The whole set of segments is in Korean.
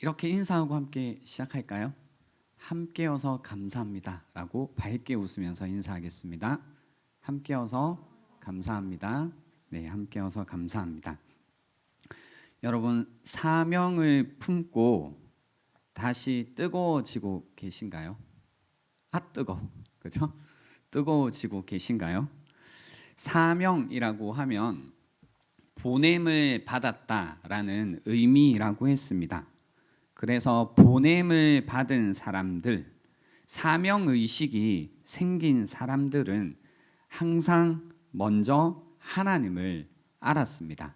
이렇게 인사하고 함께 시작할까요? 함께여서 감사합니다 라고 밝게 웃으면서 인사하겠습니다. 함께여서 감사합니다. 네, 함께여서 감사합니다. 여러분, 사명을 품고 다시 뜨거워지고 계신가요? 뜨거, 그죠? 뜨거워지고 계신가요? 사명이라고 하면 보냄을 받았다라는 의미라고 했습니다. 그래서 보냄을 받은 사람들, 사명의식이 생긴 사람들은 항상 먼저 하나님을 알았습니다.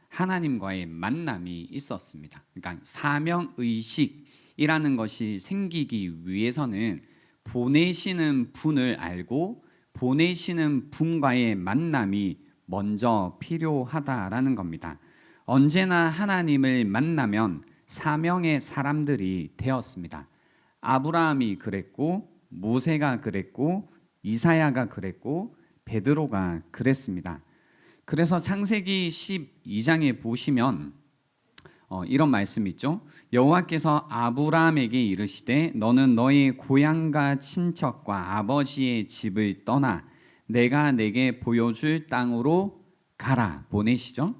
하나님과의 만남이 있었습니다. 그러니까 사명의식이라는 것이 생기기 위해서는 보내시는 분을 알고 보내시는 분과의 만남이 먼저 필요하다라는 겁니다. 언제나 하나님을 만나면 사명의 사람들이 되었습니다. 아브라함이 그랬고 모세가 그랬고 이사야가 그랬고 베드로가 그랬습니다. 그래서 창세기 12장에 보시면 이런 말씀이 있죠. 여호와께서 아브라함에게 이르시되 너는 너의 고향과 친척과 아버지의 집을 떠나 내가 내게 보여줄 땅으로 가라. 보내시죠.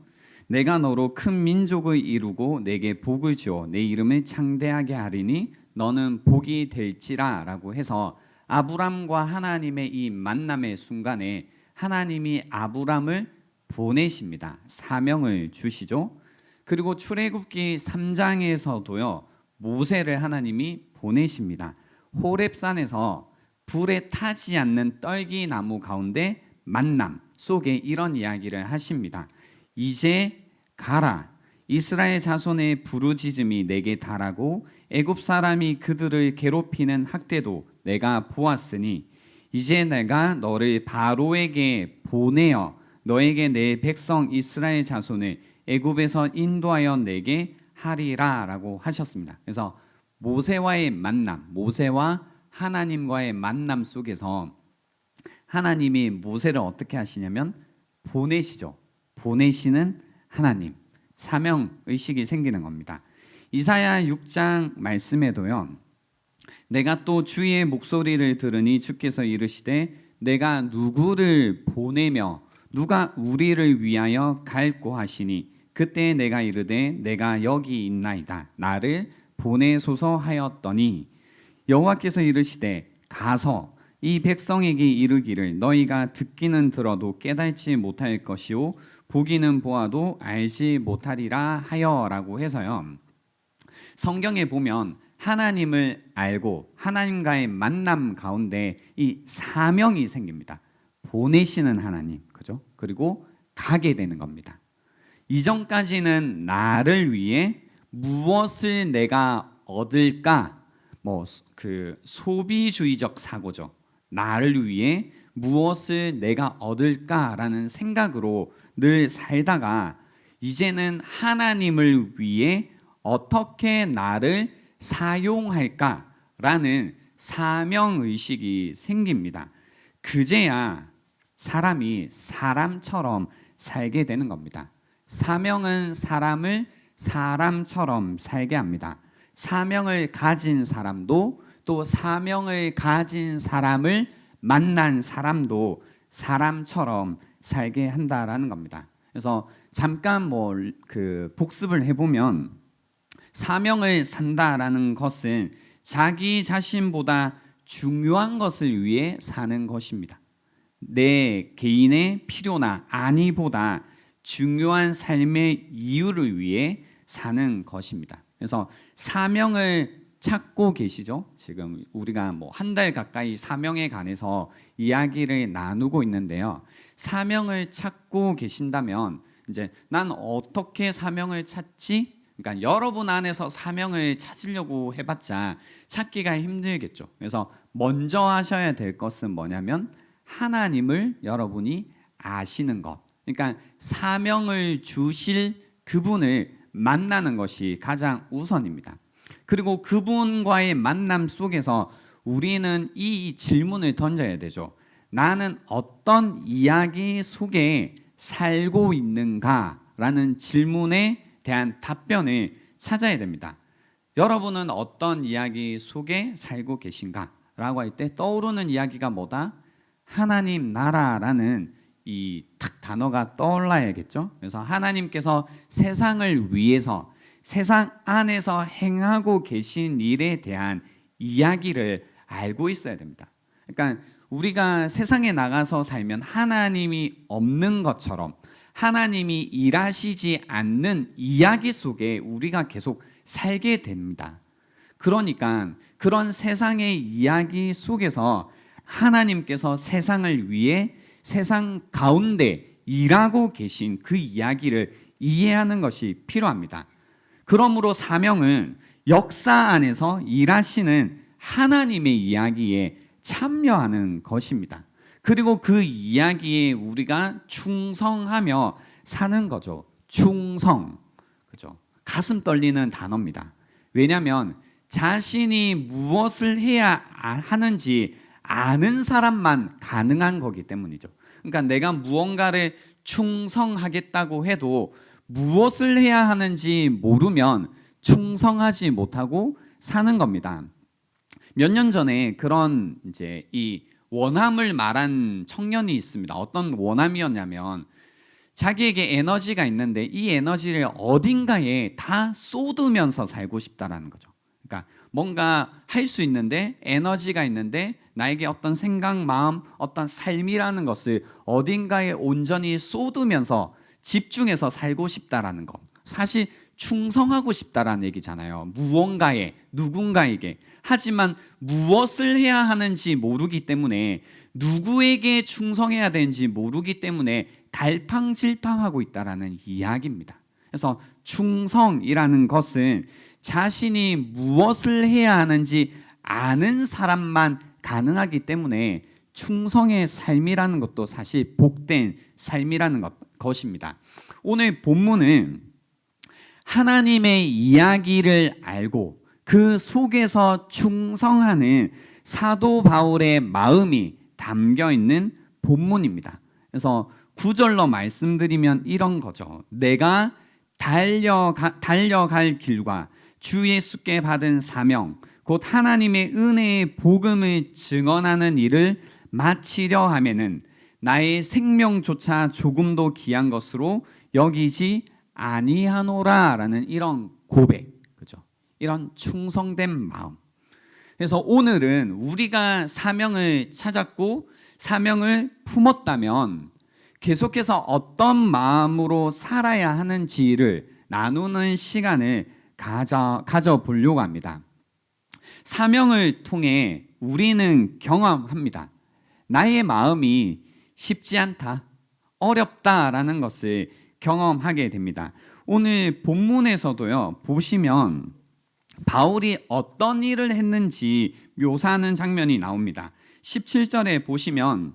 내가 너로 큰 민족을 이루고 내게 복을 주어 내 이름을 창대하게 하리니 너는 복이 될지라 라고 해서 아브람과 하나님의 이 만남의 순간에 하나님이 아브람을 보내십니다. 사명을 주시죠. 그리고 출애굽기 3장에서도요 모세를 하나님이 보내십니다. 호렙산에서 불에 타지 않는 떨기나무 가운데 만남 속에 이런 이야기를 하십니다. 이제 가라. 이스라엘 자손의 부르짖음이 내게 달하고 애굽 사람이 그들을 괴롭히는 학대도 내가 보았으니 이제 내가 너를 바로에게 보내어 너에게 내 백성 이스라엘 자손을 애굽에서 인도하여 내게 하리라 라고 하셨습니다. 그래서 모세와의 만남, 모세와 하나님과의 만남 속에서 하나님이 모세를 어떻게 하시냐면 보내시죠. 보내시는 하나님, 사명의식이 생기는 겁니다. 이사야 6장 말씀에도요 내가 또 주의 목소리를 들으니 주께서 이르시되 내가 누구를 보내며 누가 우리를 위하여 갈고 하시니 그때 내가 이르되 내가 여기 있나이다 나를 보내소서 하였더니 여호와께서 이르시되 가서 이 백성에게 이르기를 너희가 듣기는 들어도 깨달지 못할 것이요 보기는 보아도 알지 못하리라 하여라고 해서요. 성경에 보면 하나님을 알고 하나님과의 만남 가운데 이 사명이 생깁니다. 보내시는 하나님, 그죠? 그리고 가게 되는 겁니다. 이전까지는 나를 위해 무엇을 내가 얻을까? 그 소비주의적 사고죠. 나를 위해 무엇을 내가 얻을까라는 생각으로 늘 살다가 이제는 하나님을 위해 어떻게 나를 사용할까라는 사명의식이 생깁니다. 그제야 사람이 사람처럼 살게 되는 겁니다. 사명은 사람을 사람처럼 살게 합니다. 사명을 가진 사람도 또 사명을 가진 사람을 만난 사람도 사람처럼 살게 한다라는 겁니다. 그래서 잠깐 복습을 해보면 사명을 산다라는 것은 자기 자신보다 중요한 것을 위해 사는 것입니다. 내 개인의 필요나 안위보다 중요한 삶의 이유를 위해 사는 것입니다. 그래서 사명을 찾고 계시죠? 지금 우리가 한 달 가까이 사명에 관해서 이야기를 나누고 있는데요. 사명을 찾고 계신다면 이제 난 어떻게 사명을 찾지? 그러니까 여러분 안에서 사명을 찾으려고 해봤자 찾기가 힘들겠죠. 그래서 먼저 하셔야 될 것은 뭐냐면 하나님을 여러분이 아시는 것. 그러니까 사명을 주실 그분을 만나는 것이 가장 우선입니다. 그리고 그분과의 만남 속에서 우리는 이 질문을 던져야 되죠. 나는 어떤 이야기 속에 살고 있는가라는 질문에 대한 답변을 찾아야 됩니다. 여러분은 어떤 이야기 속에 살고 계신가? 라고 할 때 떠오르는 이야기가 뭐다? 하나님 나라라는 이 딱 단어가 떠올라야겠죠. 그래서 하나님께서 세상을 위해서 세상 안에서 행하고 계신 일에 대한 이야기를 알고 있어야 됩니다. 그러니까 우리가 세상에 나가서 살면 하나님이 없는 것처럼 하나님이 일하시지 않는 이야기 속에 우리가 계속 살게 됩니다. 그러니까 그런 세상의 이야기 속에서 하나님께서 세상을 위해 세상 가운데 일하고 계신 그 이야기를 이해하는 것이 필요합니다. 그러므로 사명은 역사 안에서 일하시는 하나님의 이야기에 참여하는 것입니다. 그리고 그 이야기에 우리가 충성하며 사는 거죠. 충성. 그죠? 가슴 떨리는 단어입니다. 왜냐하면 자신이 무엇을 해야 하는지 아는 사람만 가능한 거기 때문이죠. 그러니까 내가 무언가를 충성하겠다고 해도 무엇을 해야 하는지 모르면 충성하지 못하고 사는 겁니다. 몇 년 전에 그런 이제 이 원함을 말한 청년이 있습니다. 어떤 원함이었냐면 자기에게 에너지가 있는데 이 에너지를 어딘가에 다 쏟으면서 살고 싶다라는 거죠. 그러니까 뭔가 할 수 있는데 에너지가 있는데 나에게 어떤 생각, 마음, 어떤 삶이라는 것을 어딘가에 온전히 쏟으면서 집중해서 살고 싶다라는 것. 사실 충성하고 싶다라는 얘기잖아요. 무언가에, 누군가에게. 하지만 무엇을 해야 하는지 모르기 때문에 누구에게 충성해야 되는지 모르기 때문에 갈팡질팡하고 있다라는 이야기입니다. 그래서 충성이라는 것은 자신이 무엇을 해야 하는지 아는 사람만 가능하기 때문에 충성의 삶이라는 것도 사실 복된 삶이라는 것입니다. 오늘 본문은 하나님의 이야기를 알고 그 속에서 충성하는 사도 바울의 마음이 담겨 있는 본문입니다. 그래서 9절로 말씀드리면 이런 거죠. 내가 달려갈 길과 주 예수께 받은 사명 곧 하나님의 은혜의 복음을 증언하는 일을 마치려 하면은 나의 생명조차 조금도 귀한 것으로 여기지 아니하노라라는 이런 고백, 그죠? 이런 충성된 마음. 그래서 오늘은 우리가 사명을 찾았고 사명을 품었다면 계속해서 어떤 마음으로 살아야 하는지를 나누는 시간을 가져보려고 합니다. 사명을 통해 우리는 경험합니다. 나의 마음이 쉽지 않다, 어렵다라는 것을 경험하게 됩니다. 오늘 본문에서도요, 보시면 바울이 어떤 일을 했는지 묘사하는 장면이 나옵니다. 17절에 보시면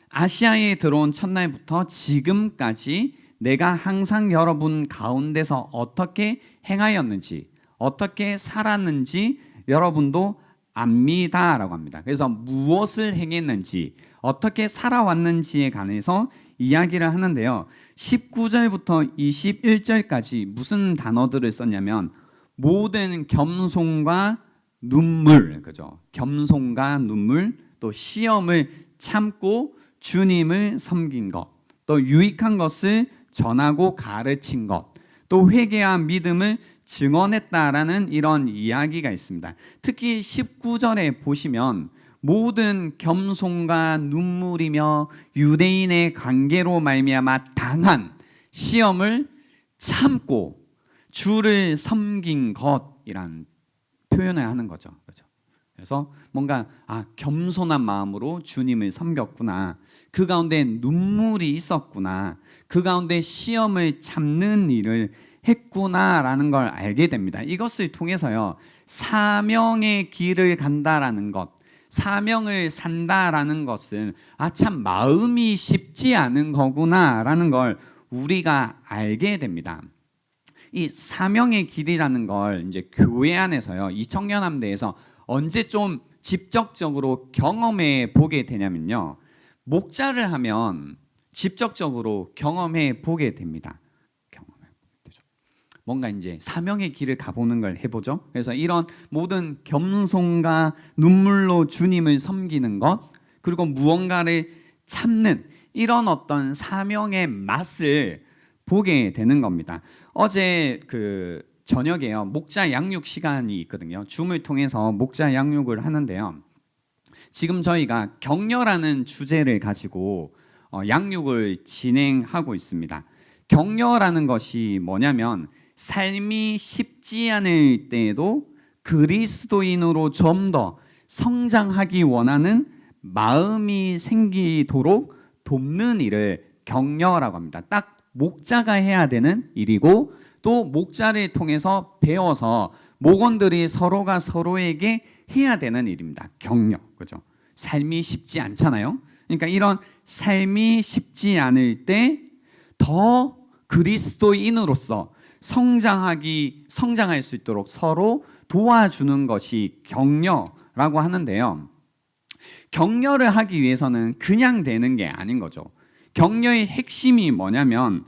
아시아에 들어온 첫날부터 지금까지 내가 항상 여러분 가운데서 어떻게 행하였는지 어떻게 살았는지 여러분도 압니다라고 합니다. 그래서 무엇을 행했는지 어떻게 살아왔는지에 관해서 이야기를 하는데요. 19절부터 21절까지 무슨 단어들을 썼냐면 모든 겸손과 눈물, 그죠? 겸손과 눈물, 또 시험을 참고 주님을 섬긴 것, 또 유익한 것을 전하고 가르친 것, 또 회개와 믿음을 증언했다라는 이런 이야기가 있습니다. 특히 19절에 보시면 모든 겸손과 눈물이며 유대인의 관계로 말미암아 당한 시험을 참고 주를 섬긴 것이란 표현을 하는 거죠. 그렇죠? 그래서 뭔가 겸손한 마음으로 주님을 섬겼구나. 그 가운데 눈물이 있었구나. 그 가운데 시험을 참는 일을 했구나라는 걸 알게 됩니다. 이것을 통해서요, 사명의 길을 간다라는 것, 사명을 산다라는 것은 참 마음이 쉽지 않은 거구나라는 걸 우리가 알게 됩니다. 이 사명의 길이라는 걸 이제 교회 안에서요, 이 청년함대에서 언제 좀 직접적으로 경험해 보게 되냐면요, 목자를 하면 직접적으로 경험해 보게 됩니다. 뭔가 이제 사명의 길을 가보는 걸 해보죠. 그래서 이런 모든 겸손과 눈물로 주님을 섬기는 것, 그리고 무언가를 참는 이런 어떤 사명의 맛을 보게 되는 겁니다. 어제 저녁에요, 목자 양육 시간이 있거든요. 줌을 통해서 목자 양육을 하는데요. 지금 저희가 격려라는 주제를 가지고 양육을 진행하고 있습니다. 격려라는 것이 뭐냐면 삶이 쉽지 않을 때에도 그리스도인으로 좀 더 성장하기 원하는 마음이 생기도록 돕는 일을 격려라고 합니다. 딱 목자가 해야 되는 일이고, 또 목자를 통해서 배워서 목원들이 서로가 서로에게 해야 되는 일입니다. 격려, 그죠? 삶이 쉽지 않잖아요. 그러니까 이런 삶이 쉽지 않을 때 더 그리스도인으로서 성장할 수 있도록 서로 도와주는 것이 격려라고 하는데요. 격려를 하기 위해서는 그냥 되는 게 아닌 거죠. 격려의 핵심이 뭐냐면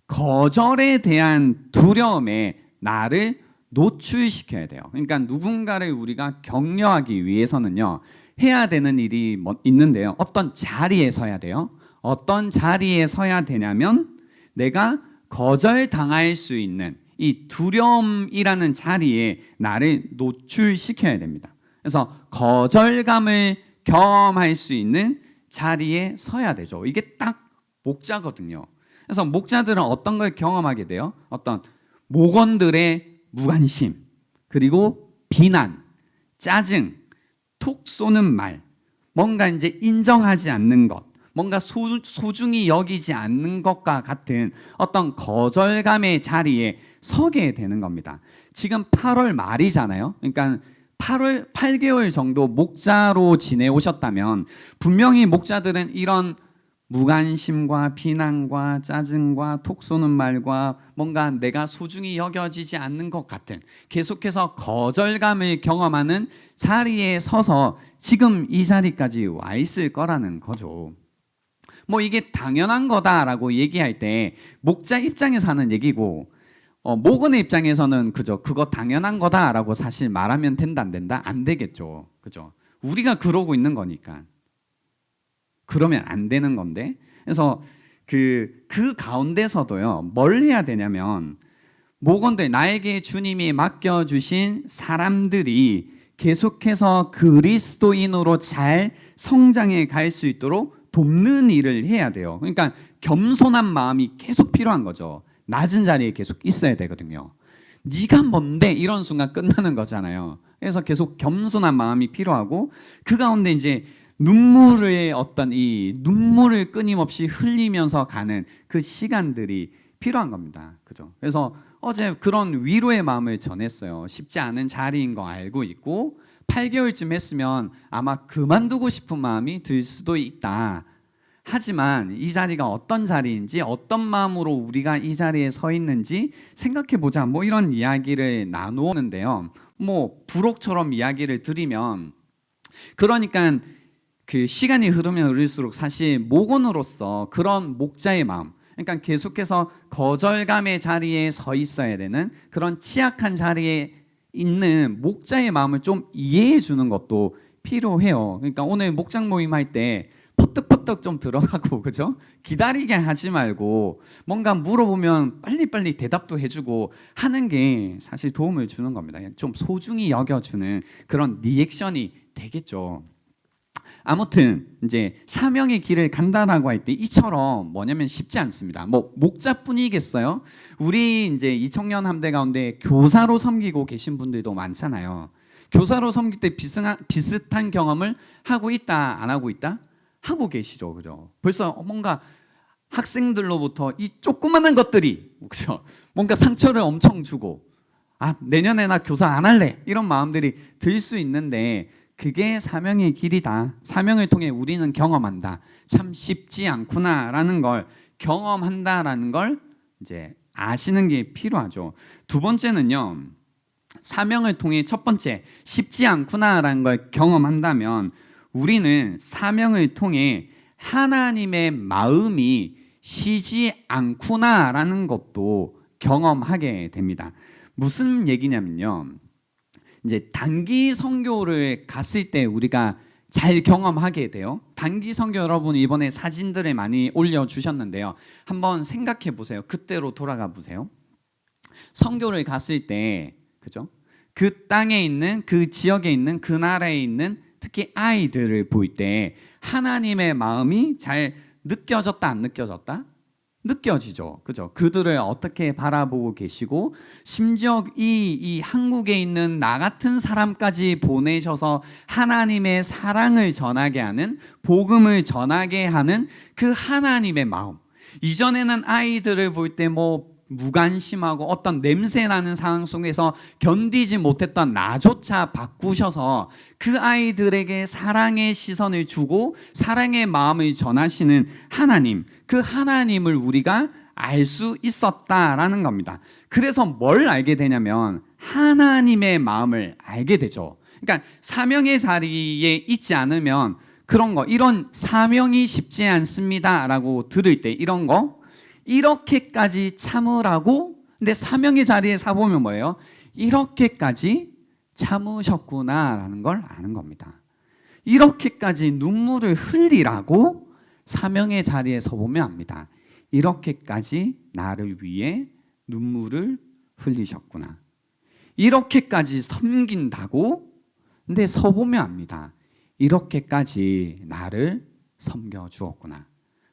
거절에 대한 두려움에 나를 노출시켜야 돼요. 그러니까 누군가를 우리가 격려하기 위해서는요, 해야 되는 일이 있는데요. 어떤 자리에 서야 돼요. 어떤 자리에 서야 되냐면 내가 거절당할 수 있는 이 두려움이라는 자리에 나를 노출시켜야 됩니다. 그래서 거절감을 경험할 수 있는 자리에 서야 되죠. 이게 딱 목자거든요. 그래서 목자들은 어떤 걸 경험하게 돼요? 어떤 목원들의 무관심, 그리고 비난, 짜증, 톡 쏘는 말, 뭔가 이제 인정하지 않는 것, 뭔가 소중히 여기지 않는 것과 같은 어떤 거절감의 자리에 서게 되는 겁니다. 지금 8월 말이잖아요. 그러니까 8개월 정도 목자로 지내오셨다면 분명히 목자들은 이런 무관심과 비난과 짜증과 톡 쏘는 말과 뭔가 내가 소중히 여겨지지 않는 것 같은 계속해서 거절감을 경험하는 자리에 서서 지금 이 자리까지 와 있을 거라는 거죠. 뭐 이게 당연한 거다라고 얘기할 때 목자 입장에서 하는 얘기고, 목원의 입장에서는 그거 당연한 거다라고 사실 말하면 된다 안 된다? 안 되겠죠. 그죠? 우리가 그러고 있는 거니까. 그러면 안 되는 건데. 그래서 그 가운데서도요, 뭘 해야 되냐면 목원들, 나에게 주님이 맡겨주신 사람들이 계속해서 그리스도인으로 잘 성장해 갈 수 있도록 돕는 일을 해야 돼요. 그러니까 겸손한 마음이 계속 필요한 거죠. 낮은 자리에 계속 있어야 되거든요. 네가 뭔데 이런 순간 끝나는 거잖아요. 그래서 계속 겸손한 마음이 필요하고, 그 가운데 이제 눈물을 끊임없이 흘리면서 가는 그 시간들이 필요한 겁니다. 그죠? 그래서 어제 그런 위로의 마음을 전했어요. 쉽지 않은 자리인 거 알고 있고 8개월쯤 했으면 아마 그만두고 싶은 마음이 들 수도 있다. 하지만 이 자리가 어떤 자리인지, 어떤 마음으로 우리가 이 자리에 서 있는지 생각해 보자. 뭐 이런 이야기를 나누었는데요. 뭐 부록처럼 이야기를 드리면, 그러니까 그 시간이 흐르면 흐를수록 사실 목원으로서 그런 목자의 마음, 그러니까 계속해서 거절감의 자리에 서 있어야 되는 그런 취약한 자리에 있는 목자의 마음을 좀 이해해 주는 것도 필요해요. 그러니까 오늘 목장 모임 할 때 퍼뜩퍼뜩 좀 들어가고, 그죠? 기다리게 하지 말고 뭔가 물어보면 빨리빨리 대답도 해주고 하는 게 사실 도움을 주는 겁니다. 좀 소중히 여겨주는 그런 리액션이 되겠죠. 아무튼 이제 사명의 길을 간다라고 할 때 이처럼 뭐냐면 쉽지 않습니다. 뭐 목자뿐이겠어요? 우리 이제 이 청년 함대 가운데 교사로 섬기고 계신 분들도 많잖아요. 교사로 섬길 때 비슷한 경험을 하고 있다, 안 하고 있다? 하고 계시죠, 그죠? 벌써 뭔가 학생들로부터 이 조그마한 것들이, 그죠? 뭔가 상처를 엄청 주고, 내년에 나 교사 안 할래, 이런 마음들이 들 수 있는데, 그게 사명의 길이다. 사명을 통해 우리는 경험한다. 참 쉽지 않구나라는 걸 경험한다라는 걸 이제 아시는 게 필요하죠. 두 번째는요, 사명을 통해 첫 번째 쉽지 않구나라는 걸 경험한다면 우리는 사명을 통해 하나님의 마음이 쉬지 않구나라는 것도 경험하게 됩니다. 무슨 얘기냐면요. 이제 단기 선교를 갔을 때 우리가 잘 경험하게 돼요. 단기 선교 여러분 이번에 사진들을 많이 올려주셨는데요. 한번 생각해 보세요. 그때로 돌아가 보세요. 선교를 갔을 때, 그죠? 그 땅에 있는, 그 지역에 있는, 그 나라에 있는 특히 아이들을 볼 때 하나님의 마음이 잘 느껴졌다, 안 느껴졌다? 느껴지죠. 그죠? 그들을 어떻게 바라보고 계시고, 심지어 이 한국에 있는 나 같은 사람까지 보내셔서 하나님의 사랑을 전하게 하는, 복음을 전하게 하는 그 하나님의 마음. 이전에는 아이들을 볼 때 무관심하고 어떤 냄새 나는 상황 속에서 견디지 못했던 나조차 바꾸셔서 그 아이들에게 사랑의 시선을 주고 사랑의 마음을 전하시는 하나님, 그 하나님을 우리가 알 수 있었다라는 겁니다. 그래서 뭘 알게 되냐면 하나님의 마음을 알게 되죠. 그러니까 사명의 자리에 있지 않으면 그런 거, 이런 사명이 쉽지 않습니다라고 들을 때 이런 거 이렇게까지 참으라고. 근데 사명의 자리에 서보면 뭐예요? 이렇게까지 참으셨구나라는 걸 아는 겁니다. 이렇게까지 눈물을 흘리라고 사명의 자리에 서보면 압니다. 이렇게까지 나를 위해 눈물을 흘리셨구나. 이렇게까지 섬긴다고. 근데 서보면 압니다. 이렇게까지 나를 섬겨주었구나.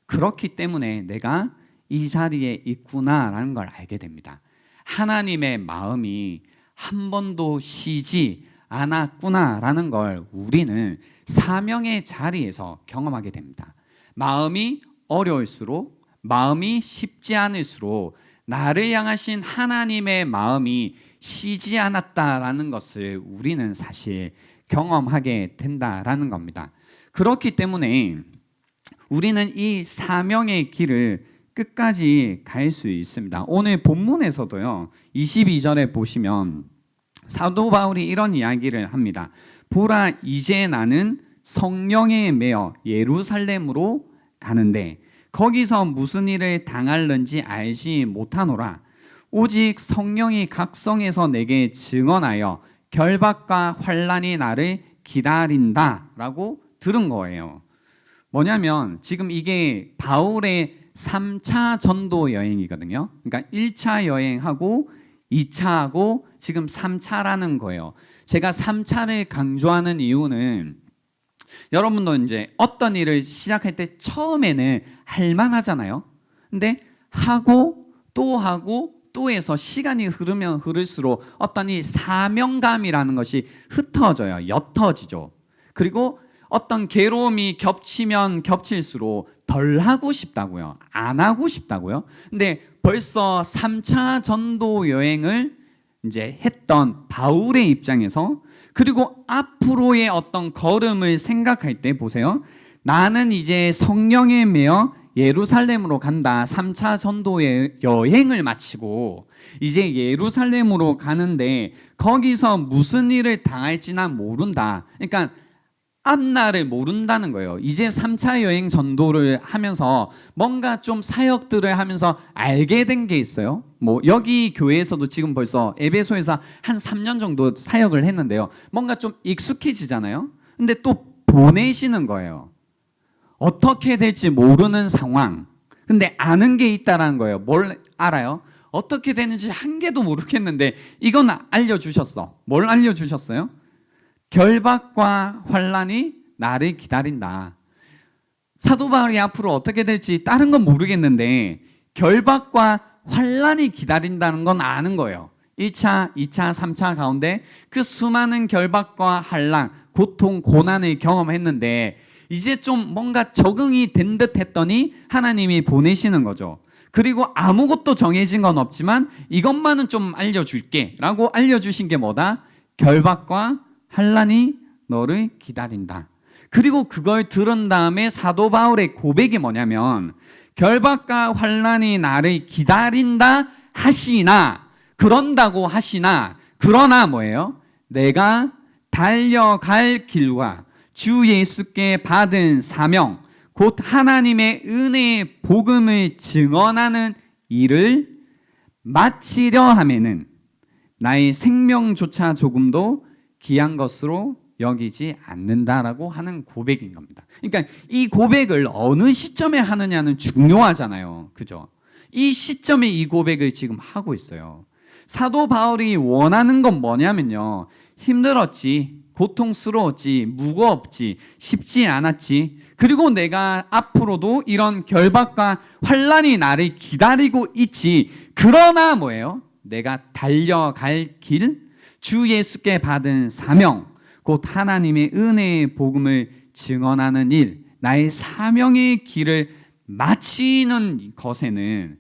그렇기 때문에 내가 이 자리에 있구나라는 걸 알게 됩니다. 하나님의 마음이 한 번도 쉬지 않았구나라는 걸 우리는 사명의 자리에서 경험하게 됩니다. 마음이 어려울수록, 마음이 쉽지 않을수록 나를 향하신 하나님의 마음이 쉬지 않았다라는 것을 우리는 사실 경험하게 된다라는 겁니다. 그렇기 때문에 우리는 이 사명의 길을 끝까지 갈 수 있습니다. 오늘 본문에서도요, 22절에 보시면 사도 바울이 이런 이야기를 합니다. 보라, 이제 나는 성령에 매여 예루살렘으로 가는데 거기서 무슨 일을 당할는지 알지 못하노라. 오직 성령이 각성해서 내게 증언하여 결박과 환난이 나를 기다린다라고 들은 거예요. 뭐냐면 지금 이게 바울의 3차 전도 여행이거든요. 그러니까 1차 여행하고 2차하고 지금 3차라는 거예요. 제가 3차를 강조하는 이유는 여러분도 이제 어떤 일을 시작할 때 처음에는 할만하잖아요. 근데 하고 또 해서 시간이 흐르면 흐를수록 어떤 이 사명감이라는 것이 흩어져요. 옅어지죠. 그리고 어떤 괴로움이 겹치면 겹칠수록 덜 하고 싶다고요. 안 하고 싶다고요. 근데 벌써 3차 전도 여행을 이제 했던 바울의 입장에서, 그리고 앞으로의 어떤 걸음을 생각할 때 보세요. 나는 이제 성령에 매여 예루살렘으로 간다. 3차 전도의 여행을 마치고 이제 예루살렘으로 가는데 거기서 무슨 일을 당할지 난 모른다. 그러니까 앞날을 모른다는 거예요. 이제 3차 여행 전도를 하면서 뭔가 좀 사역들을 하면서 알게 된 게 있어요. 여기 교회에서도 지금 벌써 에베소에서 한 3년 정도 사역을 했는데요. 뭔가 좀 익숙해지잖아요. 근데 또 보내시는 거예요. 어떻게 될지 모르는 상황. 근데 아는 게 있다라는 거예요. 뭘 알아요? 어떻게 되는지 한 개도 모르겠는데 이건 알려주셨어. 뭘 알려주셨어요? 결박과 환난이 나를 기다린다. 사도 바울이 앞으로 어떻게 될지 다른 건 모르겠는데 결박과 환난이 기다린다는 건 아는 거예요. 1차, 2차, 3차 가운데 그 수많은 결박과 환난, 고통, 고난을 경험했는데 이제 좀 뭔가 적응이 된 듯 했더니 하나님이 보내시는 거죠. 그리고 아무것도 정해진 건 없지만 이것만은 좀 알려줄게 라고 알려주신 게 뭐다? 결박과 환난이 너를 기다린다. 그리고 그걸 들은 다음에 사도 바울의 고백이 뭐냐면 결박과 환난이 나를 기다린다 하시나, 그런다고 하시나, 그러나 뭐예요? 내가 달려갈 길과 주 예수께 받은 사명, 곧 하나님의 은혜의 복음을 증언하는 일을 마치려 하면은 나의 생명조차 조금도 귀한 것으로 여기지 않는다라고 하는 고백인 겁니다. 그러니까 이 고백을 어느 시점에 하느냐는 중요하잖아요. 그죠? 이 시점에 이 고백을 지금 하고 있어요. 사도 바울이 원하는 건 뭐냐면요. 힘들었지, 고통스러웠지, 무거웠지, 쉽지 않았지. 그리고 내가 앞으로도 이런 결박과 환난이 나를 기다리고 있지. 그러나 뭐예요? 내가 달려갈 길, 주 예수께 받은 사명, 곧 하나님의 은혜의 복음을 증언하는 일, 나의 사명의 길을 마치는 것에는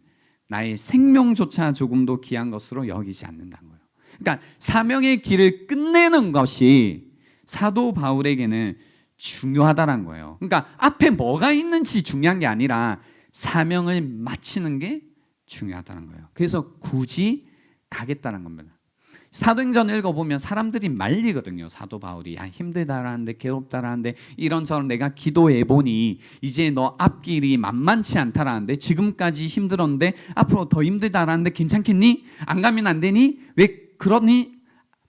나의 생명조차 조금도 귀한 것으로 여기지 않는다는 거예요. 그러니까 사명의 길을 끝내는 것이 사도 바울에게는 중요하다는 거예요. 그러니까 앞에 뭐가 있는지 중요한 게 아니라 사명을 마치는 게 중요하다는 거예요. 그래서 굳이 가겠다는 겁니다. 사도행전 읽어보면 사람들이 말리거든요. 사도 바울이 힘들다라는데, 괴롭다라는데, 이런저런 내가 기도해보니 이제 너 앞길이 만만치 않다라는데, 지금까지 힘들었는데 앞으로 더 힘들다라는데 괜찮겠니? 안 가면 안 되니? 왜 그러니?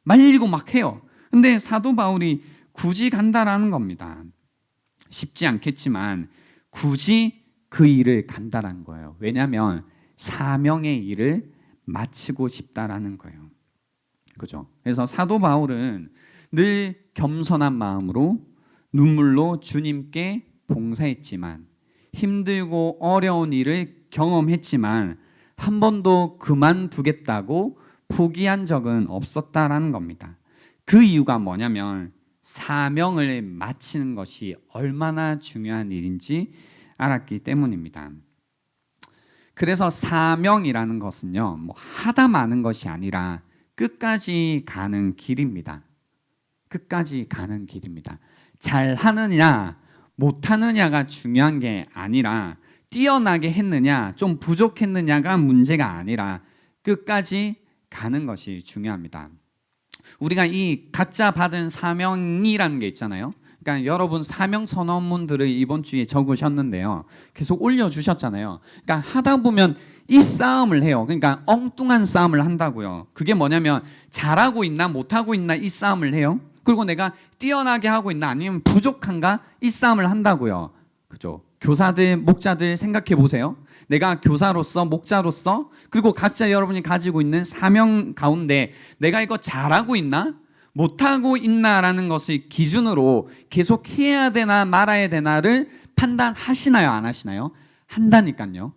말리고 막 해요. 근데 사도 바울이 굳이 간다라는 겁니다. 쉽지 않겠지만 굳이 그 일을 간다라는 거예요. 왜냐하면 사명의 일을 마치고 싶다라는 거예요. 그죠? 그래서 사도 바울은 늘 겸손한 마음으로 눈물로 주님께 봉사했지만, 힘들고 어려운 일을 경험했지만 한 번도 그만두겠다고 포기한 적은 없었다라는 겁니다. 그 이유가 뭐냐면 사명을 마치는 것이 얼마나 중요한 일인지 알았기 때문입니다. 그래서 사명이라는 것은요, 뭐 하다 마는 것이 아니라 끝까지 가는 길입니다. 끝까지 가는 길입니다. 잘하느냐 못하느냐가 중요한 게 아니라, 뛰어나게 했느냐 좀 부족했느냐가 문제가 아니라 끝까지 가는 것이 중요합니다. 우리가 이 각자 받은 사명이라는 게 있잖아요. 그러니까 여러분 사명 선언문들을 이번 주에 적으셨는데요. 계속 올려주셨잖아요. 그러니까 하다 보면 이 싸움을 해요. 그러니까 엉뚱한 싸움을 한다고요. 그게 뭐냐면 잘하고 있나 못하고 있나 이 싸움을 해요. 그리고 내가 뛰어나게 하고 있나 아니면 부족한가 이 싸움을 한다고요. 그죠? 교사들, 목자들 생각해 보세요. 내가 교사로서, 목자로서, 그리고 각자 여러분이 가지고 있는 사명 가운데 내가 이거 잘하고 있나 못하고 있나라는 것을 기준으로 계속 해야 되나 말아야 되나를 판단하시나요? 안 하시나요? 한다니까요.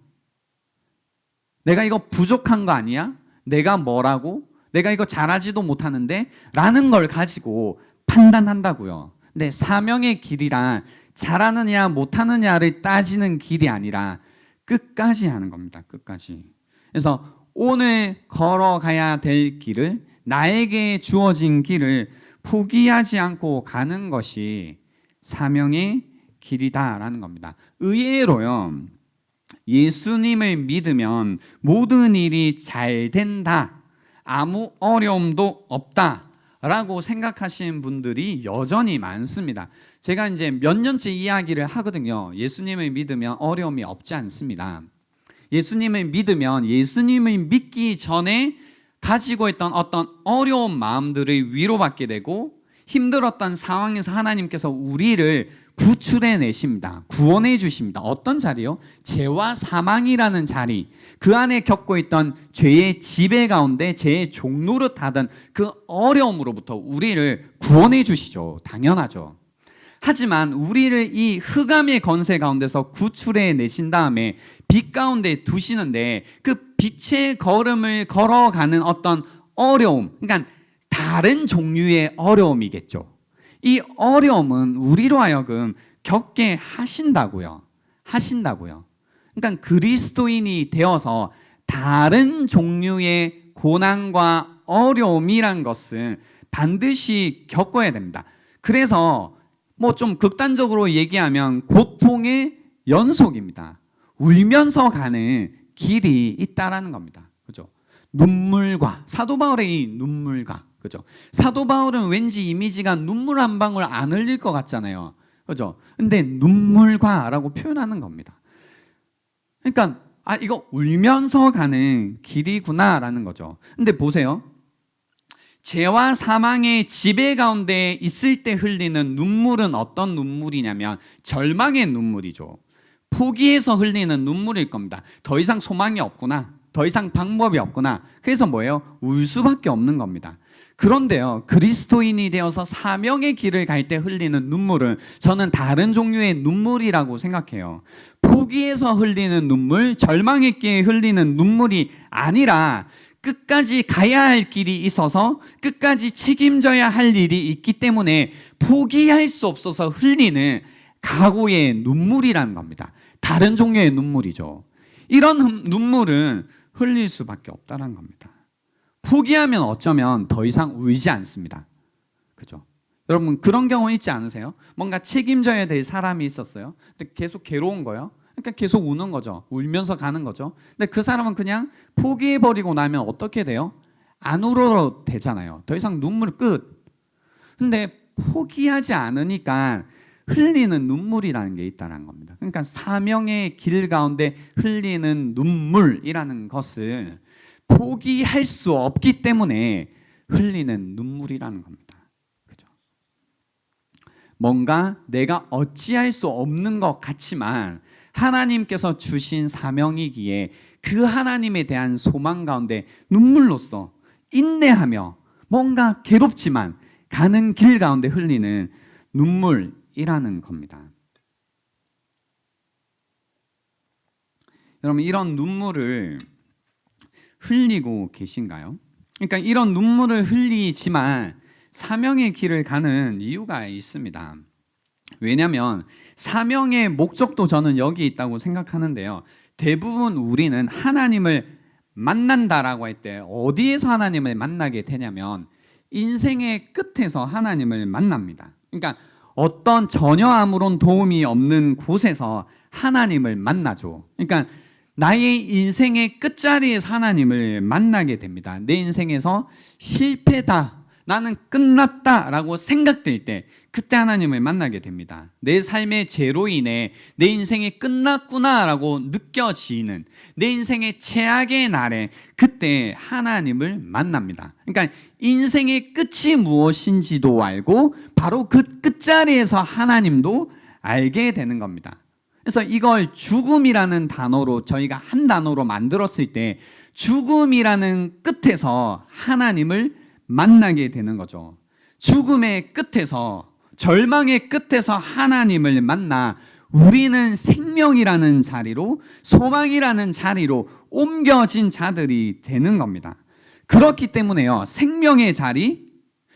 내가 이거 부족한 거 아니야? 내가 뭐라고? 내가 이거 잘하지도 못하는데? 라는 걸 가지고 판단한다고요. 근데 사명의 길이란 잘하느냐 못하느냐를 따지는 길이 아니라 끝까지 하는 겁니다. 끝까지. 그래서 오늘 걸어가야 될 길을, 나에게 주어진 길을 포기하지 않고 가는 것이 사명의 길이다라는 겁니다. 의외로요, 예수님을 믿으면 모든 일이 잘 된다, 아무 어려움도 없다 라고 생각하시는 분들이 여전히 많습니다. 제가 이제 몇 년째 이야기를 하거든요. 예수님을 믿으면 어려움이 없지 않습니다. 예수님을 믿으면 예수님을 믿기 전에 가지고 있던 어떤 어려운 마음들을 위로받게 되고, 힘들었던 상황에서 하나님께서 우리를 구출해 내십니다. 구원해 주십니다. 어떤 자리요? 죄와 사망이라는 자리, 그 안에 겪고 있던 죄의 지배 가운데 죄의 종노릇하던 그 어려움으로부터 우리를 구원해 주시죠. 당연하죠. 하지만 우리를 이 흑암의 권세 가운데서 구출해 내신 다음에 빛 가운데 두시는데, 그 빛의 걸음을 걸어가는 어떤 어려움, 그러니까 다른 종류의 어려움이겠죠. 이 어려움은 우리로 하여금 겪게 하신다고요. 그러니까 그리스도인이 되어서 다른 종류의 고난과 어려움이란 것은 반드시 겪어야 됩니다. 그래서 뭐 좀 극단적으로 얘기하면 고통의 연속입니다. 울면서 가는 길이 있다라는 겁니다. 그죠? 눈물과, 사도 바울의 이 눈물과, 그죠? 사도 바울은 왠지 이미지가 눈물 한 방울 안 흘릴 것 같잖아요. 그죠? 근데 눈물과라고 표현하는 겁니다. 그러니까 아, 이거 울면서 가는 길이구나라는 거죠. 근데 보세요. 죄와 사망의 지배 가운데 있을 때 흘리는 눈물은 어떤 눈물이냐면 절망의 눈물이죠. 포기해서 흘리는 눈물일 겁니다. 더 이상 소망이 없구나. 더 이상 방법이 없구나. 그래서 뭐예요? 울 수밖에 없는 겁니다. 그런데요, 그리스도인이 되어서 사명의 길을 갈 때 흘리는 눈물은 저는 다른 종류의 눈물이라고 생각해요. 포기해서 흘리는 눈물, 절망의 길에 흘리는 눈물이 아니라 끝까지 가야 할 길이 있어서 끝까지 책임져야 할 일이 있기 때문에 포기할 수 없어서 흘리는 각오의 눈물이라는 겁니다. 다른 종류의 눈물이죠. 이런 눈물은 흘릴 수밖에 없다는 겁니다. 포기하면 어쩌면 더 이상 울지 않습니다. 그죠? 여러분 그런 경우 있지 않으세요? 뭔가 책임져야 될 사람이 있었어요. 근데 계속 괴로운 거예요. 그러니까 계속 우는 거죠. 울면서 가는 거죠. 근데 그 사람은 그냥 포기해버리고 나면 어떻게 돼요? 안 울어도 되잖아요. 더 이상 눈물 끝. 근데 포기하지 않으니까 흘리는 눈물이라는 게 있다는 겁니다. 그러니까 사명의 길 가운데 흘리는 눈물이라는 것을 포기할 수 없기 때문에 흘리는 눈물이라는 겁니다. 그죠? 뭔가 내가 어찌할 수 없는 것 같지만 하나님께서 주신 사명이기에 그 하나님에 대한 소망 가운데 눈물로써 인내하며 뭔가 괴롭지만 가는 길 가운데 흘리는 눈물이라는 겁니다. 여러분 이런 눈물을 흘리고 계신가요? 그러니까 이런 눈물을 흘리지만 사명의 길을 가는 이유가 있습니다. 왜냐하면 사명의 목적도 저는 여기 있다고 생각하는데요. 대부분 우리는 하나님을 만난다라고 할 때 어디에서 하나님을 만나게 되냐면 인생의 끝에서 하나님을 만납니다. 그러니까 어떤 전혀 아무런 도움이 없는 곳에서 하나님을 만나죠. 그러니까 나의 인생의 끝자리에서 하나님을 만나게 됩니다. 내 인생에서 실패다, 나는 끝났다라고 생각될 때 그때 하나님을 만나게 됩니다. 내 삶의 죄로 인해 내 인생이 끝났구나라고 느껴지는 내 인생의 최악의 날에 그때 하나님을 만납니다. 그러니까 인생의 끝이 무엇인지도 알고 바로 그 끝자리에서 하나님도 알게 되는 겁니다. 그래서 이걸 죽음이라는 단어로 저희가 한 단어로 만들었을 때 죽음이라는 끝에서 하나님을 만나게 되는 거죠. 죽음의 끝에서 절망의 끝에서 하나님을 만나 우리는 생명이라는 자리로 소망이라는 자리로 옮겨진 자들이 되는 겁니다. 그렇기 때문에요. 생명의 자리,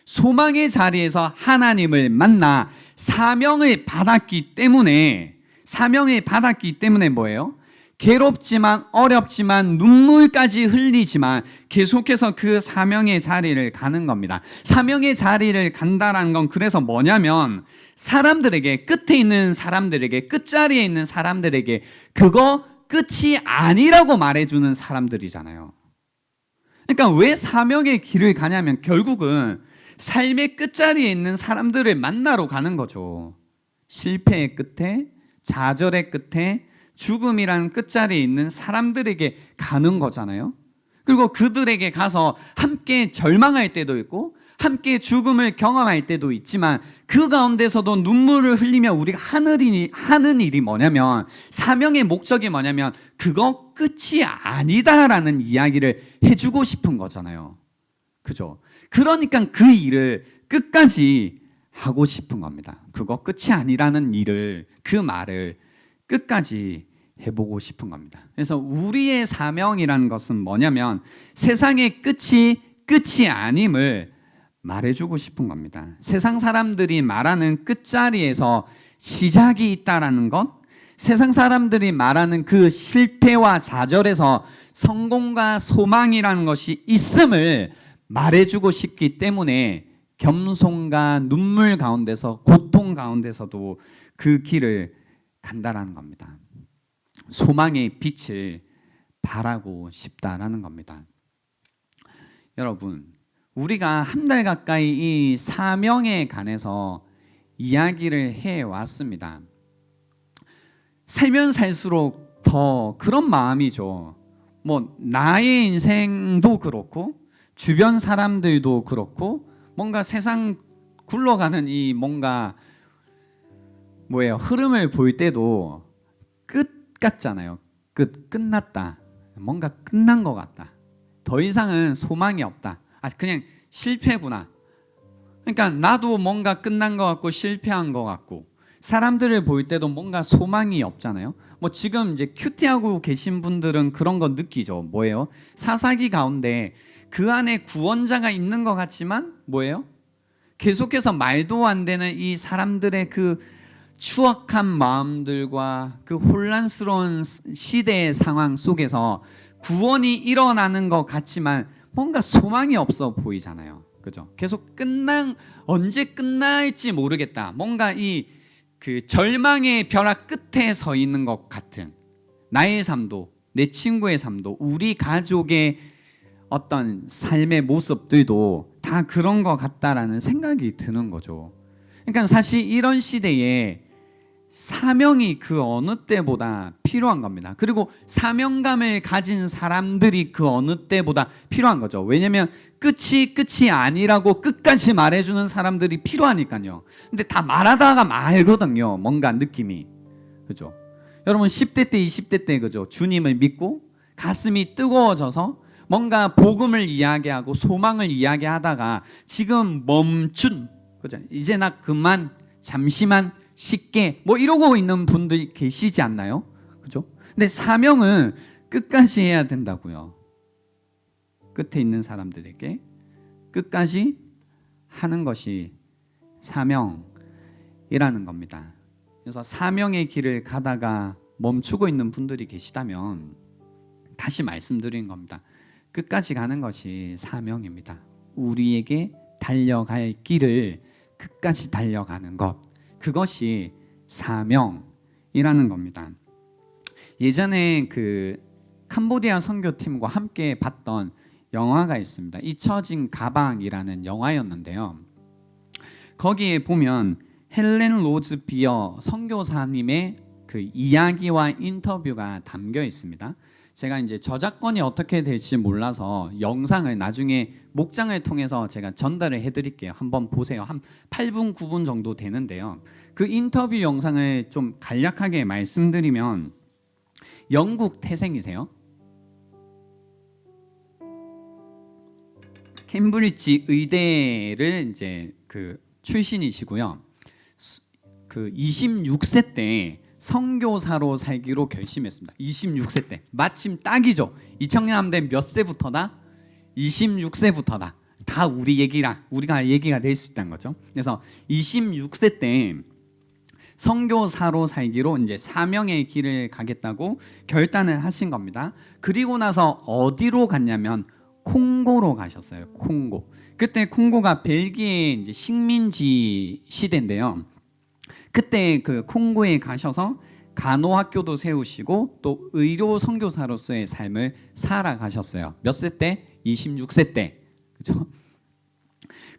소망의 자리에서 하나님을 만나 사명을 받았기 때문에 뭐예요? 괴롭지만 어렵지만 눈물까지 흘리지만 계속해서 그 사명의 자리를 가는 겁니다. 사명의 자리를 간다는 건 그래서 뭐냐면 사람들에게 끝에 있는 사람들에게 끝자리에 있는 사람들에게 그거 끝이 아니라고 말해주는 사람들이잖아요. 그러니까 왜 사명의 길을 가냐면 결국은 삶의 끝자리에 있는 사람들을 만나러 가는 거죠. 실패의 끝에 좌절의 끝에 죽음이라는 끝자리에 있는 사람들에게 가는 거잖아요. 그리고 그들에게 가서 함께 절망할 때도 있고 함께 죽음을 경험할 때도 있지만 그 가운데서도 눈물을 흘리며 우리가 하는 일이 뭐냐면 사명의 목적이 뭐냐면 그거 끝이 아니다라는 이야기를 해주고 싶은 거잖아요. 그죠? 그러니까 그 일을 끝까지 하고 싶은 겁니다. 그거 끝이 아니라는 일을 그 말을 끝까지 해보고 싶은 겁니다. 그래서 우리의 사명이라는 것은 뭐냐면 세상의 끝이 아님을 말해주고 싶은 겁니다. 세상 사람들이 말하는 끝자리에서 시작이 있다라는 것, 세상 사람들이 말하는 그 실패와 좌절에서 성공과 소망이라는 것이 있음을 말해주고 싶기 때문에 겸손과 눈물 가운데서 고통 가운데서도 그 길을 간다라는 겁니다. 소망의 빛을 바라고 싶다라는 겁니다. 여러분, 우리가 한 달 가까이 이 사명에 관해서 이야기를 해왔습니다. 살면 살수록 더 그런 마음이죠. 뭐 나의 인생도 그렇고 주변 사람들도 그렇고 뭔가 세상 굴러가는 이 뭔가 흐름을 볼 때도 끝 같잖아요. 끝났다. 뭔가 끝난 것 같다. 더 이상은 소망이 없다. 그냥 실패구나. 그러니까 나도 뭔가 끝난 것 같고 실패한 것 같고 사람들을 볼 때도 뭔가 소망이 없잖아요. 뭐 지금 이제 큐티하고 계신 분들은 그런 거 느끼죠. 뭐예요? 사사기 가운데 그 안에 구원자가 있는 것 같지만 계속해서 말도 안 되는 이 사람들의 그 추악한 마음들과 그 혼란스러운 시대의 상황 속에서 구원이 일어나는 것 같지만 뭔가 소망이 없어 보이잖아요. 그죠? 계속 언제 끝날지 모르겠다. 뭔가 그 절망의 벼락 끝에 서 있는 것 같은 나의 삶도, 내 친구의 삶도, 우리 가족의 어떤 삶의 모습들도 다 그런 것 같다라는 생각이 드는 거죠. 그러니까 사실 이런 시대에 사명이 그 어느 때보다 필요한 겁니다. 그리고 사명감을 가진 사람들이 그 어느 때보다 필요한 거죠. 왜냐하면 끝이 아니라고 끝까지 말해주는 사람들이 필요하니까요. 근데 다 말하다가 말거든요. 뭔가 느낌이. 그죠? 여러분 10대 때 20대 때 그죠? 주님을 믿고 가슴이 뜨거워져서 뭔가 복음을 이야기하고 소망을 이야기하다가 지금 그죠? 이제 나 그만 잠시만 쉽게 이러고 있는 분들이 계시지 않나요? 그죠? 근데 사명은 끝까지 해야 된다고요. 끝에 있는 사람들에게 끝까지 하는 것이 사명이라는 겁니다. 그래서 사명의 길을 가다가 멈추고 있는 분들이 계시다면 다시 말씀드린 겁니다. 끝까지 가는 것이 사명입니다. 우리에게 달려갈 길을 끝까지 달려가는 것, 그것이 사명이라는 겁니다. 예전에 그 캄보디아 선교팀과 함께 봤던 영화가 있습니다. 잊혀진 가방이라는 영화였는데요. 거기에 보면 헬렌 로즈 비어 선교사님의 그 이야기와 인터뷰가 담겨 있습니다. 제가 이제 저작권이 어떻게 될지 몰라서 영상을 나중에 목장을 통해서 제가 전달을 해드릴게요. 한번 보세요. 한 8분, 9분 정도 되는데요. 그 인터뷰 영상을 좀 간략하게 말씀드리면 영국 태생이세요. 캠브리지 의대를 이제 그 출신이시고요. 그 26세 때 선교사로 살기로 결심했습니다. 26세 때 마침 딱이죠. 이 청년함대 몇 세부터다? 26세부터다. 다 우리가 얘기가 될 수 있다는 거죠. 그래서 26세 때 선교사로 살기로 이제 사명의 길을 가겠다고 결단을 하신 겁니다. 그리고 나서 어디로 갔냐면 콩고로 가셨어요. 콩고. 그때 콩고가 벨기에 이제 식민지 시대인데요. 그때 그 콩고에 가셔서 간호학교도 세우시고 또 의료 선교사로서의 삶을 살아가셨어요. 몇 세 때? 26세 때. 그죠?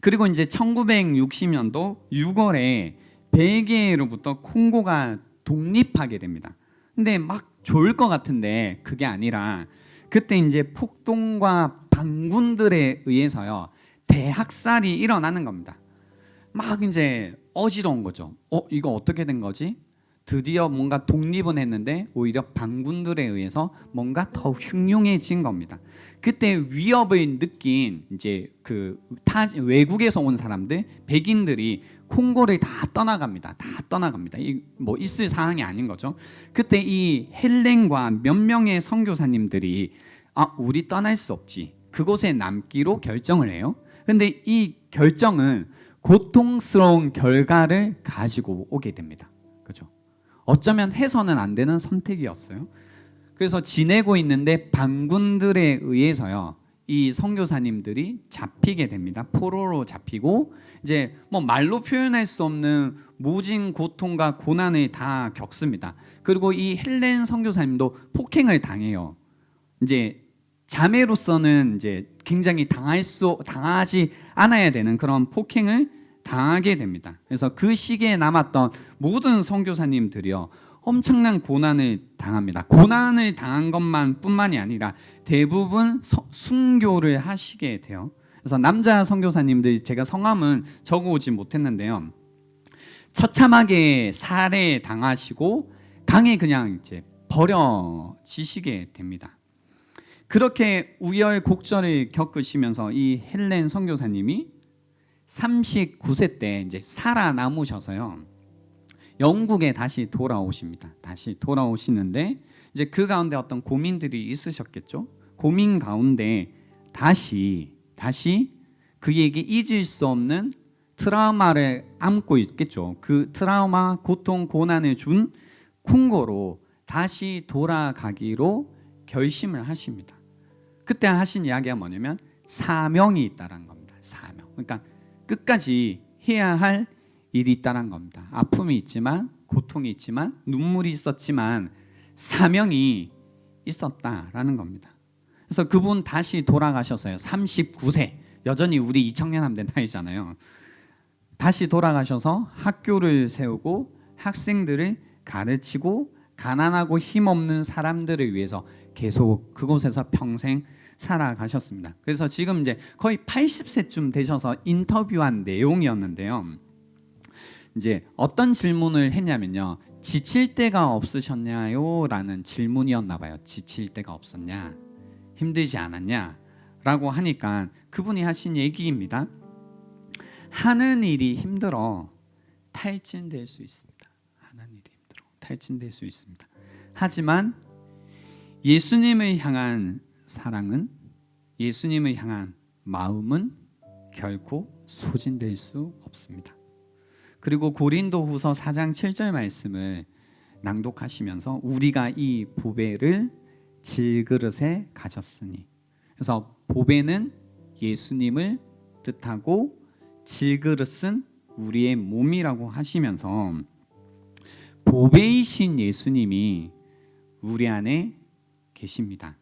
그리고 이제 1960년도 6월에 벨기에로부터 콩고가 독립하게 됩니다. 근데 막 좋을 것 같은데 그게 아니라 그때 이제 폭동과 반군들에 의해서요. 대학살이 일어나는 겁니다. 막 이제 어지러운 거죠. 이거 어떻게 된 거지? 드디어 뭔가 독립은 했는데 오히려 반군들에 의해서 뭔가 더 흉흉해진 겁니다. 그때 위협을 느낀 이제 그 외국에서 온 사람들, 백인들이 콩고를 다 떠나갑니다. 뭐 있을 상황이 아닌 거죠. 그때 이 헬렌과 몇 명의 선교사님들이 우리 떠날 수 없지. 그곳에 남기로 결정을 해요. 근데 이 결정은 고통스러운 결과를 가지고 오게 됩니다. 그죠? 어쩌면 해서는 안 되는 선택이었어요. 그래서 지내고 있는데 반군들에 의해서요. 이 선교사님들이 잡히게 됩니다. 포로로 잡히고 이제 뭐 말로 표현할 수 없는 모진 고통과 고난을 다 겪습니다. 그리고 이 헬렌 선교사님도 폭행을 당해요. 이제 자매로서는 이제 굉장히 당하지 않아야 되는 그런 폭행을 당하게 됩니다. 그래서 그 시기에 남았던 모든 선교사님들이요 엄청난 고난을 당합니다. 고난을 당한 것만 뿐만이 아니라 대부분 순교를 하시게 돼요. 그래서 남자 선교사님들 제가 성함은 적어오지 못했는데요. 처참하게 살해당하시고 강에 그냥 이제 버려지시게 됩니다. 그렇게 우여곡절을 겪으시면서 이 헬렌 선교사님이 39세 때 이제 살아남으셔서요. 영국에 다시 돌아오십니다. 다시 돌아오시는데 이제 그 가운데 어떤 고민들이 있으셨겠죠. 고민 가운데 다시 그에게 잊을 수 없는 트라우마를 안고 있겠죠. 그 트라우마, 고통, 고난을 준 콩고로 다시 돌아가기로 결심을 하십니다. 그때 하신 이야기가 뭐냐면 사명이 있다는 겁니다. 사명. 그러니까 끝까지 해야 할 일이 있다는 겁니다. 아픔이 있지만, 고통이 있지만, 눈물이 있었지만 사명이 있었다라는 겁니다. 그래서 그분 다시 돌아가셨어요. 39세. 여전히 우리 2000년 된 나이잖아요. 다시 돌아가셔서 학교를 세우고 학생들을 가르치고 가난하고 힘없는 사람들을 위해서 계속 그곳에서 평생 살아가셨습니다. 그래서 지금 이제 거의 80세쯤 되셔서 인터뷰한 내용이었는데요. 이제 어떤 질문을 했냐면요. 지칠 때가 없으셨냐요? 라는 질문이었나 봐요. 지칠 때가 없었냐? 힘들지 않았냐? 라고 하니까 그분이 하신 얘기입니다. 하는 일이 힘들어 탈진될 수 있습니다. 하는 일이 힘들어 탈진될 수 있습니다. 하지만 예수님을 향한 사랑은, 예수님을 향한 마음은 결코 소진될 수 없습니다. 그리고 고린도후서 4장 7절 말씀을 낭독하시면서 우리가 이 보배를 질그릇에 가졌으니, 그래서 보배는 예수님을 뜻하고 질그릇은 우리의 몸이라고 하시면서 보배이신 예수님이 우리 안에 계십니다.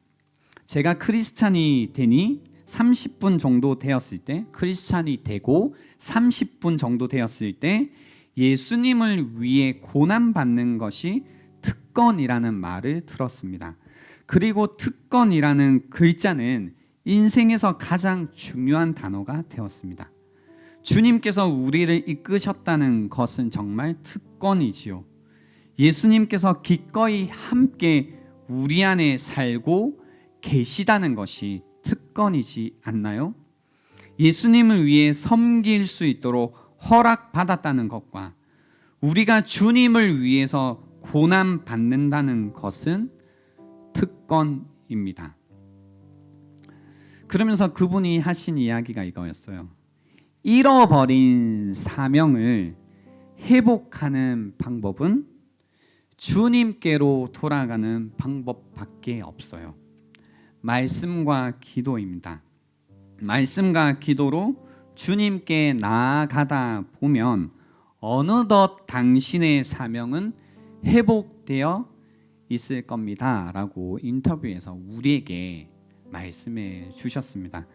제가 크리스찬이 되니 30분 정도 되었을 때, 크리스찬이 되고 30분 정도 되었을 때 예수님을 위해 고난받는 것이 특권이라는 말을 들었습니다. 그리고 특권이라는 글자는 인생에서 가장 중요한 단어가 되었습니다. 주님께서 우리를 이끄셨다는 것은 정말 특권이지요. 예수님께서 기꺼이 함께 우리 안에 살고 계시다는 것이 특권이지 않나요? 예수님을 위해 섬길 수 있도록 허락받았다는 것과 우리가 주님을 위해서 고난 받는다는 것은 특권입니다. 그러면서 그분이 하신 이야기가 이거였어요. 잃어버린 사명을 회복하는 방법은 주님께로 돌아가는 방법밖에 없어요. 말씀과 기도입니다. 말씀과 기도로 주님께 나아가다 보면 어느덧 당신의 사명은 회복되어 있을 겁니다 라고 인터뷰에서 우리에게 말씀해 주셨습니다.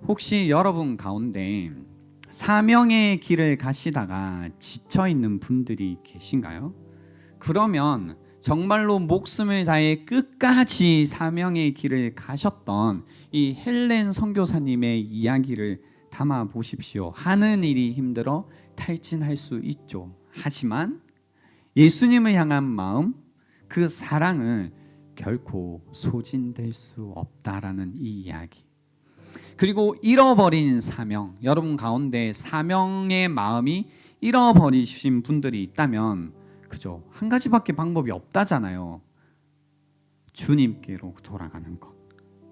혹시 여러분 가운데 사명의 길을 가시다가 지쳐있는 분들이 계신가요? 그러면 정말로 목숨을 다해 끝까지 사명의 길을 가셨던 이 헬렌 선교사님의 이야기를 담아 보십시오. 하는 일이 힘들어 탈진할 수 있죠. 하지만 예수님을 향한 마음, 그 사랑은 결코 소진될 수 없다라는 이 이야기. 그리고 잃어버린 사명, 여러분 가운데 사명의 마음이 잃어버리신 분들이 있다면 그죠? 한 가지밖에 방법이 없다잖아요. 주님께로 돌아가는 것,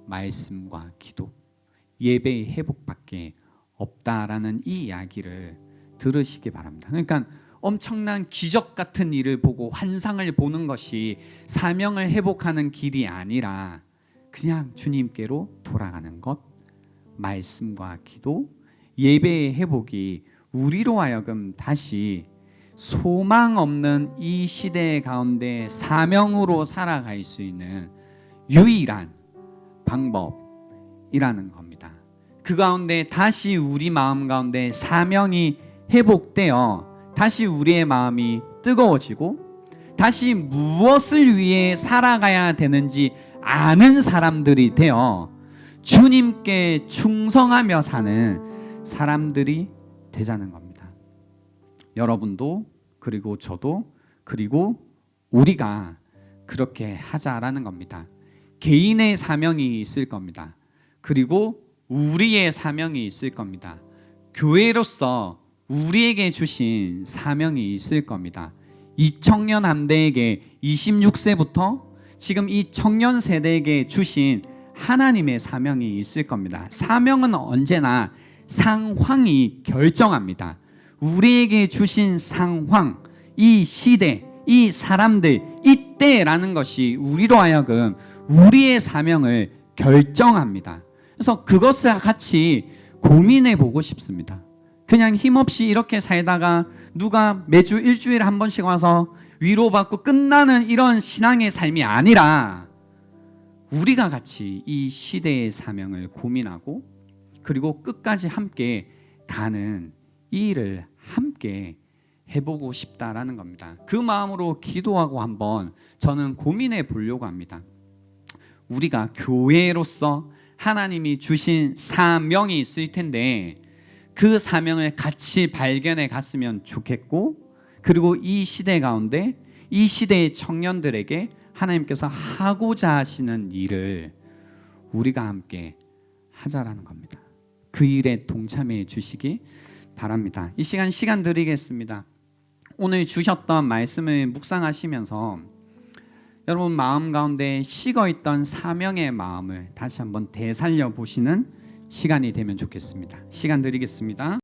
말씀과 기도, 예배의 회복밖에 없다라는 이 이야기를 들으시기 바랍니다. 그러니까 엄청난 기적 같은 일을 보고 환상을 보는 것이 사명을 회복하는 길이 아니라 그냥 주님께로 돌아가는 것, 말씀과 기도, 예배의 회복이 우리로 하여금 다시 소망 없는 이 시대 가운데 사명으로 살아갈 수 있는 유일한 방법이라는 겁니다. 그 가운데 다시 우리 마음 가운데 사명이 회복되어 다시 우리의 마음이 뜨거워지고 다시 무엇을 위해 살아가야 되는지 아는 사람들이 되어 주님께 충성하며 사는 사람들이 되자는 겁니다. 여러분도 그리고 저도 그리고 우리가 그렇게 하자라는 겁니다. 개인의 사명이 있을 겁니다. 그리고 우리의 사명이 있을 겁니다. 교회로서 우리에게 주신 사명이 있을 겁니다. 이 청년 함대에게 26세부터 지금 이 청년 세대에게 주신 하나님의 사명이 있을 겁니다. 사명은 언제나 상황이 결정합니다. 우리에게 주신 상황, 이 시대, 이 사람들, 이때라는 것이 우리로 하여금 우리의 사명을 결정합니다. 그래서 그것을 같이 고민해 보고 싶습니다. 그냥 힘없이 이렇게 살다가 누가 매주 일주일에 한 번씩 와서 위로받고 끝나는 이런 신앙의 삶이 아니라 우리가 같이 이 시대의 사명을 고민하고 그리고 끝까지 함께 가는 이 일을 함께 해보고 싶다라는 겁니다. 그 마음으로 기도하고 한번 저는 고민해 보려고 합니다. 우리가 교회로서 하나님이 주신 사명이 있을 텐데 그 사명을 같이 발견해 갔으면 좋겠고, 그리고 이 시대 가운데 이 시대의 청년들에게 하나님께서 하고자 하시는 일을 우리가 함께 하자라는 겁니다. 그 일에 동참해 주시기 바랍니다. 이 시간 드리겠습니다. 오늘 주셨던 말씀을 묵상하시면서 여러분 마음 가운데 식어있던 사명의 마음을 다시 한번 되살려 보시는 시간이 되면 좋겠습니다. 시간 드리겠습니다.